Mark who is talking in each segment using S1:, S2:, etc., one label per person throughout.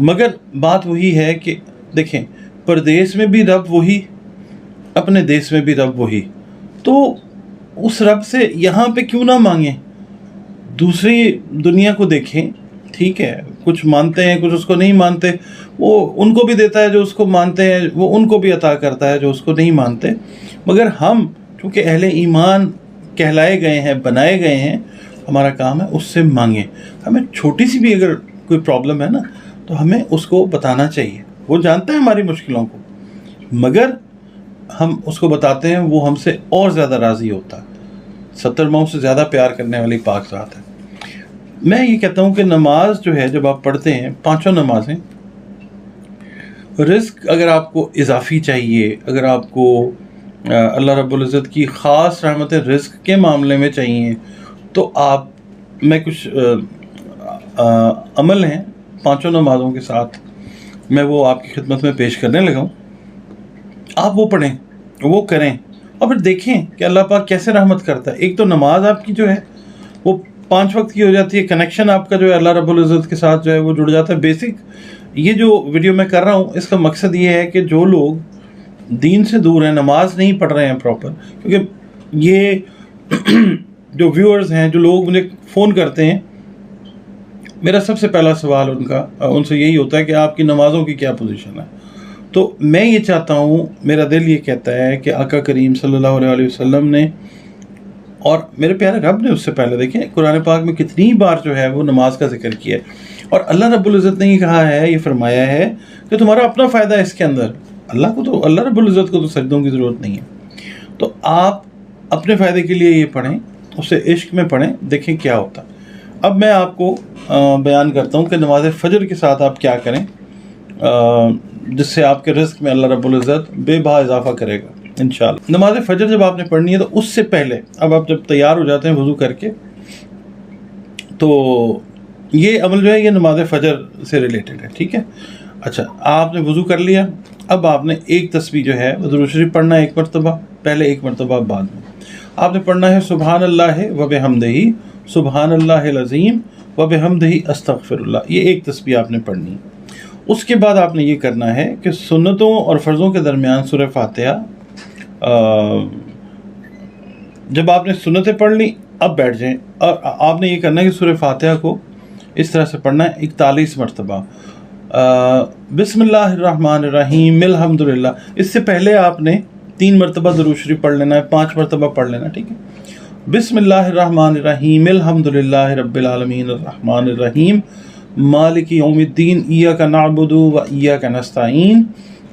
S1: مگر بات وہی ہے کہ دیکھیں پردیس میں بھی رب وہی، اپنے دیس میں بھی رب وہی، تو اس رب سے یہاں پہ کیوں نہ مانگیں؟ دوسری دنیا کو دیکھیں، ٹھیک ہے، کچھ مانتے ہیں کچھ اس کو نہیں مانتے، وہ ان کو بھی دیتا ہے جو اس کو مانتے ہیں، وہ ان کو بھی عطا کرتا ہے جو اس کو نہیں مانتے، مگر ہم چونکہ اہل ایمان کہلائے گئے ہیں، بنائے گئے ہیں، ہمارا کام ہے اس سے مانگیں۔ ہمیں چھوٹی سی بھی اگر کوئی پرابلم ہے نا تو ہمیں اس کو بتانا چاہیے، وہ جانتا ہے ہماری مشکلوں کو، مگر ہم اس کو بتاتے ہیں، وہ ہم سے اور زیادہ راضی ہوتا ہے، 70 ماؤں سے زیادہ پیار کرنے والی پاک ذات ہے۔ میں یہ کہتا ہوں کہ نماز جو ہے جب آپ پڑھتے ہیں، 5 نمازیں، رزق اگر آپ کو اضافی چاہیے، اگر آپ کو اللہ رب العزت کی خاص رحمت رزق کے معاملے میں چاہیے، تو آپ میں کچھ عمل ہیں 5 نمازوں کے ساتھ میں وہ آپ کی خدمت میں پیش کرنے لگا ہوں، آپ وہ پڑھیں، وہ کریں، اور پھر دیکھیں کہ اللہ پاک کیسے رحمت کرتا ہے۔ ایک تو نماز آپ کی جو ہے وہ 5 وقت کی ہو جاتی ہے، کنیکشن آپ کا جو ہے اللہ رب العزت کے ساتھ جو ہے وہ جڑ جاتا ہے۔ بیسک یہ جو ویڈیو میں کر رہا ہوں اس کا مقصد یہ ہے کہ جو لوگ دین سے دور ہیں، نماز نہیں پڑھ رہے ہیں پراپر، کیونکہ یہ جو ویورز ہیں، جو لوگ مجھے فون کرتے ہیں، میرا سب سے پہلا سوال ان سے یہی ہوتا ہے کہ آپ کی نمازوں کی کیا پوزیشن ہے۔ تو میں یہ چاہتا ہوں، میرا دل یہ کہتا ہے کہ آقا کریم صلی اللہ علیہ وسلم نے اور میرے پیارے رب نے اس سے پہلے، دیکھیں قرآن پاک میں کتنی بار جو ہے وہ نماز کا ذکر کیا ہے، اور اللہ رب العزت نے یہ کہا ہے، یہ فرمایا ہے کہ تمہارا اپنا فائدہ ہے اس کے اندر، اللہ رب العزت کو تو سجدوں کی ضرورت نہیں ہے، تو آپ اپنے فائدے کے لیے یہ پڑھیں، اسے عشق میں پڑھیں، دیکھیں کیا ہوتا ہے۔ اب میں آپ کو بیان کرتا ہوں کہ نماز فجر کے ساتھ آپ کیا کریں جس سے آپ کے رزق میں اللہ رب العزت بے بہا اضافہ کرے گا انشاءاللہ۔ نماز فجر جب آپ نے پڑھنی ہے تو اس سے پہلے، اب آپ جب تیار ہو جاتے ہیں وضو کر کے، تو یہ عمل جو ہے یہ نماز فجر سے ریلیٹڈ ہے، ٹھیک ہے۔ اچھا، آپ نے وضو کر لیا، اب آپ نے ایک تسبیح جو ہے درود شریف پڑھنا ہے، 1 مرتبہ پہلے، 1 مرتبہ بعد میں۔ آپ نے پڑھنا ہے سبحان اللہ و بحمدہ، سبحان اللہ العظیم و بحمدہ استغفر اللہ، یہ ایک تسبیح آپ نے پڑھنی ہے۔ اس کے بعد آپ نے یہ کرنا ہے کہ سنتوں اور فرضوں کے درمیان سورہ فاتحہ، جب آپ نے سنتیں پڑھ لی اب بیٹھ جائیں، اور آپ نے یہ کرنا ہے کہ سورہ فاتحہ کو اس طرح سے پڑھنا ہے 41 مرتبہ، بسم اللہ الرحمن الرحیم الحمدللہ، اس سے پہلے آپ نے 3 مرتبہ درود شریف پڑھ لینا ہے، 5 مرتبہ پڑھ لینا، ٹھیک ہے۔ بسم اللہ الرحمن الرحیم الحمدللہ رب العالمین الرحمن الرحیم مالک یوم الدین ایاک نعبد و ایاک نستعین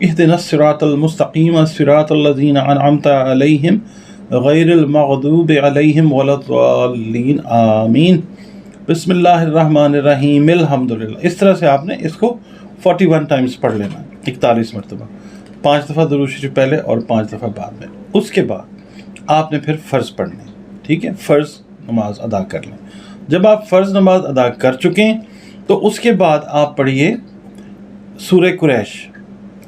S1: اہدنا الصراط المستقیم صراط الذین انعمت علیہم غیر المغضوب علیہم ولا الضالین آمین، بسم اللہ الرحمن الرحیم الحمدللہ۔ اس طرح سے آپ نے اس کو 41 ٹائمز پڑھ لینا، 41 مرتبہ، 5 دفعہ درود شریف پہلے اور 5 دفعہ بعد میں۔ اس کے بعد آپ نے پھر فرض پڑھنے، ٹھیک ہے، فرض نماز ادا کر لیں۔ جب آپ فرض نماز ادا کر چکیں تو اس کے بعد آپ پڑھیے سورہ قریش،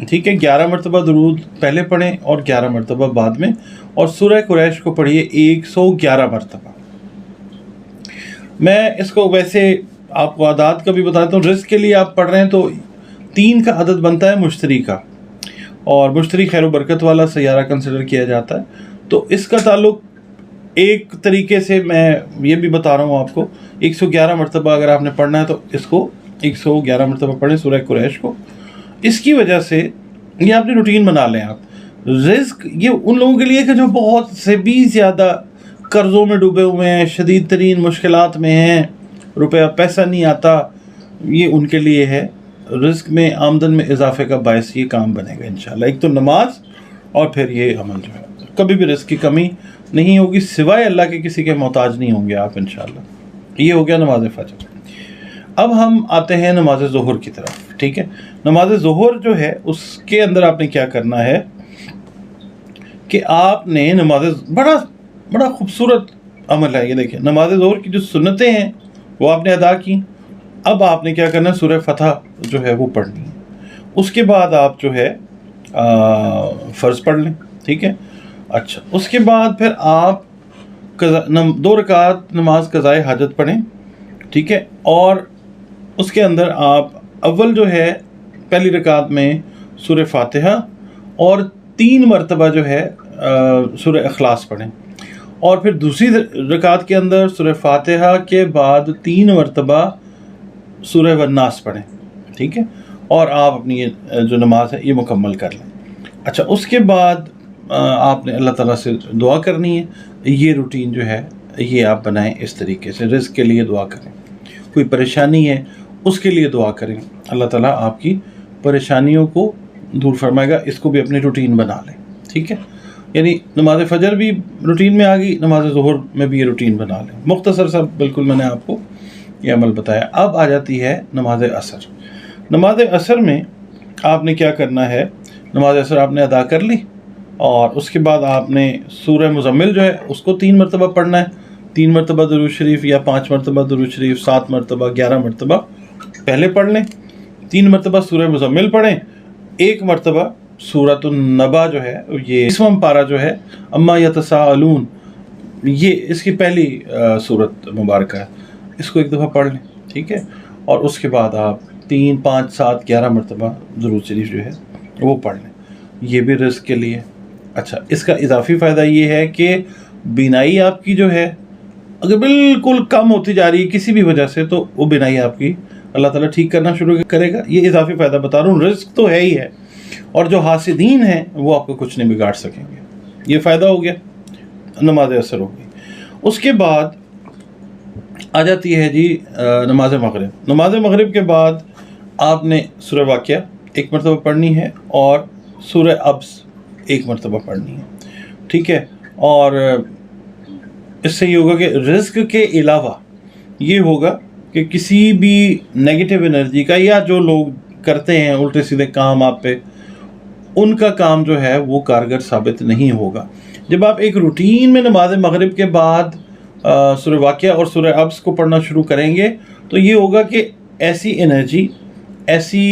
S1: ٹھیک ہے، 11 مرتبہ درود پہلے پڑھیں اور 11 مرتبہ بعد میں، اور سورہ قریش کو پڑھیے 111 مرتبہ۔ میں اس کو ویسے آپ کو عدد کا بھی بتاتا ہوں، رزق کے لیے آپ پڑھ رہے ہیں تو 3 کا عدد بنتا ہے مشتری کا، اور مشتری خیر و برکت والا سیارہ کنسیڈر کیا جاتا ہے، تو اس کا تعلق ایک طریقے سے میں یہ بھی بتا رہا ہوں آپ کو، 111 مرتبہ اگر آپ نے پڑھنا ہے تو اس کو 111 مرتبہ پڑھیں سورہ قریش کو۔ اس کی وجہ سے یہ اپنی روٹین بنا لیں آپ۔ رزق یہ ان لوگوں کے لیے کہ جو بہت سے بھی زیادہ قرضوں میں ڈوبے ہوئے ہیں، شدید ترین مشکلات میں ہیں، روپیہ پیسہ نہیں آتا، یہ ان کے لیے ہے۔ رزق میں آمدن میں اضافے کا باعث یہ کام بنے گا انشاءاللہ، ایک تو نماز اور پھر یہ عمل جو ہے، کبھی بھی رزق کی کمی نہیں ہوگی، سوائے اللہ کے کسی کے محتاج نہیں ہوں گے آپ انشاءاللہ۔ یہ ہو گیا نماز فجر۔ اب ہم آتے ہیں نماز ظہر کی طرف، ٹھیک ہے۔ نماز ظہر جو ہے اس کے اندر آپ نے کیا کرنا ہے کہ آپ نے بڑا خوبصورت عمل ہے یہ، دیکھیں نماز ظہر کی جو سنتیں ہیں وہ آپ نے ادا کی، اب آپ نے کیا کرنا ہے سورہ فتح جو ہے وہ پڑھنی ہے، اس کے بعد آپ جو ہے فرض پڑھ لیں، ٹھیک ہے۔ اچھا، اس کے بعد پھر آپ 2 رکعت نماز قضائے حاجت پڑھیں، ٹھیک ہے، اور اس کے اندر آپ اول جو ہے پہلی رکعت میں سورہ فاتحہ اور 3 مرتبہ جو ہے سورہ اخلاص پڑھیں، اور پھر دوسری رکعت کے اندر سورہ فاتحہ کے بعد 3 مرتبہ سورہ والناس پڑھیں، ٹھیک ہے، اور آپ اپنی یہ جو نماز ہے یہ مکمل کر لیں۔ اچھا، اس کے بعد آپ نے اللہ تعالیٰ سے دعا کرنی ہے۔ یہ روٹین جو ہے یہ آپ بنائیں اس طریقے سے، رزق کے لیے دعا کریں، کوئی پریشانی ہے اس کے لیے دعا کریں، اللہ تعالیٰ آپ کی پریشانیوں کو دور فرمائے گا۔ اس کو بھی اپنی روٹین بنا لیں، ٹھیک ہے، یعنی نماز فجر بھی روٹین میں آ گئی، نماز ظہر میں بھی یہ روٹین بنا لیں۔ مختصر سا بالکل میں نے آپ کو یہ عمل بتایا۔ اب آ جاتی ہے نماز عصر۔ نماز عصر میں آپ نے کیا کرنا ہے، نماز عصر آپ نے ادا کر لی، اور اس کے بعد آپ نے سورہ مزمل جو ہے اس کو 3 مرتبہ پڑھنا ہے، 3 مرتبہ درود شریف یا 5 مرتبہ درود شریف، 7 مرتبہ، 11 مرتبہ پہلے پڑھ لیں۔ 3 مرتبہ سورہ مزمل پڑھیں، 1 مرتبہ سورۃ النبا جو ہے، یہ 20واں پارہ جو ہے، اما یتساءلون، یہ اس کی پہلی سورت مبارکہ ہے، اس کو 1 دفعہ پڑھ لیں، ٹھیک ہے، اور اس کے بعد آپ 3، 5، 7، 11 مرتبہ درود شریف جو ہے وہ پڑھ لیں، یہ بھی رزق کے لیے۔ اچھا، اس کا اضافی فائدہ یہ ہے کہ بینائی آپ کی جو ہے اگر بالکل کم ہوتی جا رہی ہے کسی بھی وجہ سے، تو وہ بینائی آپ کی اللہ تعالیٰ ٹھیک کرنا شروع کرے گا۔ یہ اضافی فائدہ بتا رہا ہوں، رزق تو ہے ہی ہے، اور جو حاسدین ہیں وہ آپ کو کچھ نہیں بگاڑ سکیں گے۔ یہ فائدہ ہو گیا، نماز عصر ہو گئی۔ اس کے بعد آ جاتی ہے جی نماز مغرب۔ نماز مغرب کے بعد آپ نے سورہ واقعہ 1 مرتبہ پڑھنی ہے، اور سورہ ابس 1 مرتبہ پڑھنی ہے، ٹھیک ہے، اور اس سے یہ ہوگا کہ رزق کے علاوہ یہ ہوگا کہ کسی بھی نیگیٹو انرجی کا، یا جو لوگ کرتے ہیں الٹے سیدھے کام آپ پہ، ان کا کام جو ہے وہ کارگر ثابت نہیں ہوگا۔ جب آپ ایک روٹین میں نماز مغرب کے بعد سورہ واقعہ اور سورہ ابس کو پڑھنا شروع کریں گے، تو یہ ہوگا کہ ایسی انرجی، ایسی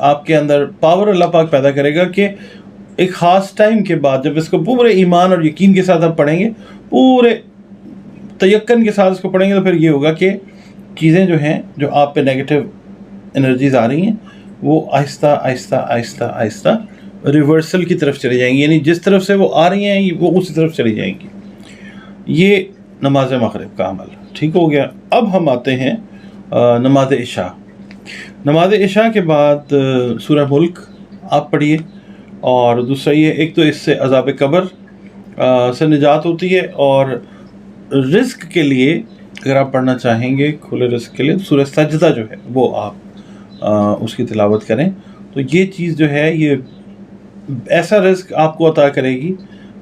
S1: آپ کے اندر پاور اللہ پاک پیدا کرے گا کہ ایک خاص ٹائم کے بعد جب اس کو پورے ایمان اور یقین کے ساتھ آپ پڑھیں گے، پورے تیقن کے ساتھ اس کو پڑھیں گے، تو پھر یہ ہوگا کہ چیزیں جو ہیں، جو آپ پہ نیگیٹو انرجیز آ رہی ہیں، وہ آہستہ آہستہ آہستہ آہستہ ریورسل کی طرف چلی جائیں گی، یعنی جس طرف سے وہ آ رہی ہیں وہ اسی طرف چلی جائیں گی۔ یہ نماز مغرب کا عمل ٹھیک ہو گیا۔ اب ہم آتے ہیں نماز عشاء۔ نماز عشاء کے بعد سورہ ملک آپ پڑھیے، اور دوسرا یہ، ایک تو اس سے عذاب قبر سے نجات ہوتی ہے، اور رزق کے لیے اگر آپ پڑھنا چاہیں گے کھلے رزق کے لیے، سورہ سجدہ جو ہے وہ آپ اس کی تلاوت کریں، تو یہ چیز جو ہے یہ ایسا رزق آپ کو عطا کرے گی،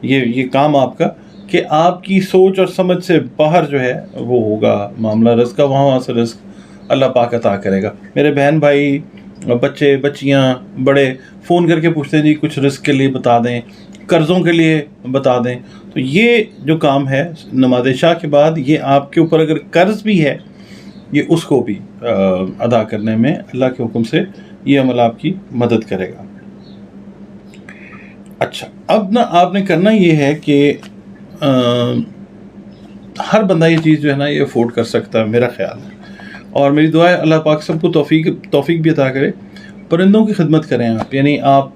S1: یہ کام آپ کا، کہ آپ کی سوچ اور سمجھ سے باہر جو ہے وہ ہوگا معاملہ رزق کا، وہاں سے رزق اللہ پاک عطا کرے گا۔ میرے بہن بھائی، بچے بچیاں بڑے فون کر کے پوچھتے ہیں جی کچھ رزق کے لیے بتا دیں، قرضوں کے لیے بتا دیں، تو یہ جو کام ہے نماز عشاء کے بعد، یہ آپ کے اوپر اگر قرض بھی ہے، یہ اس کو بھی ادا کرنے میں اللہ کے حکم سے یہ عمل آپ کی مدد کرے گا۔ اچھا، اب آپ نے کرنا یہ ہے کہ ہر بندہ یہ چیز جو ہے نا یہ افورڈ کر سکتا ہے، میرا خیال ہے، اور میری دعا ہے اللہ پاک سب کو توفیق بھی عطا کرے۔ پرندوں کی خدمت کریں آپ، یعنی آپ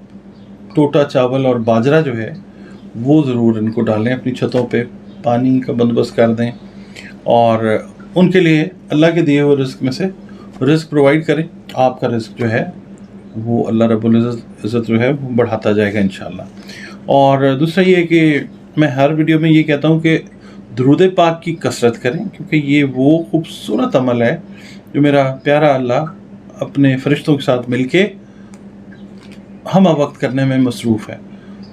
S1: ٹوٹا چاول اور باجرہ جو ہے وہ ضرور ان کو ڈالیں اپنی چھتوں پہ، پانی کا بندوبست کر دیں، اور ان کے لیے اللہ کے دیے ہوئے رزق میں سے رزق پرووائڈ کریں۔ آپ کا رزق جو ہے وہ اللہ رب العزت جو ہے وہ بڑھاتا جائے گا انشاءاللہ۔ اور دوسرا یہ کہ میں ہر ویڈیو میں یہ کہتا ہوں کہ درود پاک کی کثرت کریں، کیونکہ یہ وہ خوبصورت عمل ہے جو میرا پیارا اللہ اپنے فرشتوں کے ساتھ مل کے ہمہ وقت کرنے میں مصروف ہے۔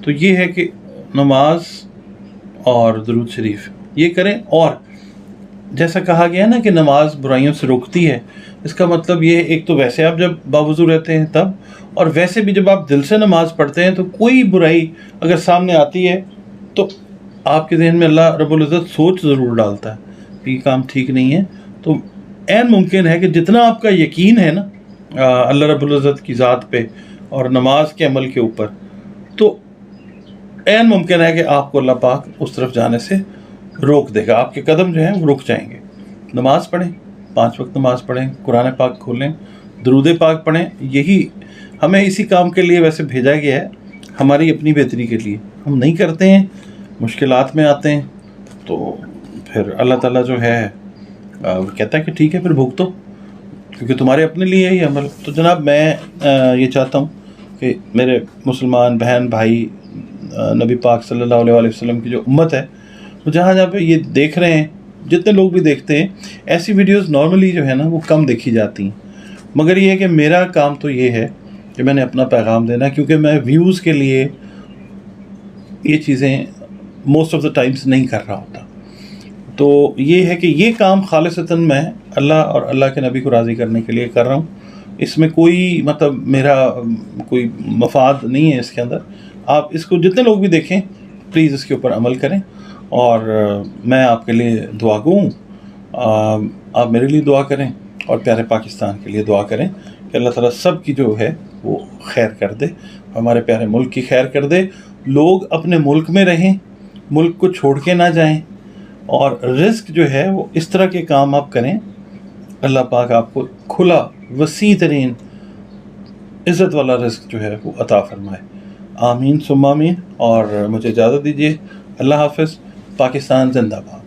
S1: تو یہ ہے کہ نماز اور درود شریف یہ کریں، اور جیسا کہا گیا نا کہ نماز برائیوں سے روکتی ہے، اس کا مطلب یہ ہے، ایک تو ویسے آپ جب باوضو رہتے ہیں تب، اور ویسے بھی جب آپ دل سے نماز پڑھتے ہیں تو کوئی برائی اگر سامنے آتی ہے تو آپ کے ذہن میں اللہ رب العزت سوچ ضرور ڈالتا ہے کہ یہ کام ٹھیک نہیں ہے، تو عین ممکن ہے کہ جتنا آپ کا یقین ہے نا اللہ رب العزت کی ذات پہ اور نماز کے عمل کے اوپر، تو عین ممکن ہے کہ آپ کو اللہ پاک اس طرف جانے سے روک دے گا، آپ کے قدم جو ہیں وہ رک جائیں گے۔ نماز پڑھیں، 5 وقت نماز پڑھیں، قرآن پاک کھولیں، درود پاک پڑھیں. یہی ہمیں اسی کام کے لیے ویسے بھیجا گیا ہے, ہماری اپنی بہتری کے لیے. ہم نہیں کرتے ہیں, مشکلات میں آتے ہیں, تو پھر اللہ تعالیٰ جو ہے وہ کہتا ہے کہ ٹھیک ہے پھر بھگتو, کیونکہ تمہارے اپنے لیے ہی عمل. تو جناب میں یہ چاہتا ہوں کہ میرے مسلمان بہن بھائی, نبی پاک صلی اللہ علیہ وسلم کی جو امت ہے, وہ جہاں جہاں پہ یہ دیکھ رہے ہیں, جتنے لوگ بھی دیکھتے ہیں, ایسی ویڈیوز نارملی جو ہے نا وہ کم دیکھی جاتی ہیں. مگر یہ ہے کہ میرا کام تو یہ ہے کہ میں نے اپنا پیغام دینا, کیونکہ میں ویوز کے لیے یہ چیزیں موسٹ آف دا ٹائمز نہیں کر رہا ہوتا. تو یہ ہے کہ یہ کام خالصتاً میں اللہ اور اللہ کے نبی کو راضی کرنے کے لیے کر رہا ہوں. اس میں کوئی مطلب میرا کوئی مفاد نہیں ہے اس کے اندر. آپ اس کو جتنے لوگ بھی دیکھیں پلیز اس کے اوپر عمل کریں, اور میں آپ کے لیے دعا گو ہوں. آپ میرے لیے دعا کریں اور پیارے پاکستان کے لیے دعا کریں کہ اللہ تعالیٰ سب کی جو ہے وہ خیر کر دے, ہمارے پیارے ملک کی خیر کر دے. لوگ اپنے ملک میں رہیں, ملک کو چھوڑ کے نہ جائیں, اور رزق جو ہے وہ اس طرح کے کام آپ کریں, اللہ پاک آپ کو کھلا وسیع ترین عزت والا رزق جو ہے وہ عطا فرمائے. آمین ثم آمین. اور مجھے اجازت دیجیے. اللہ حافظ. پاکستان زندہ باد.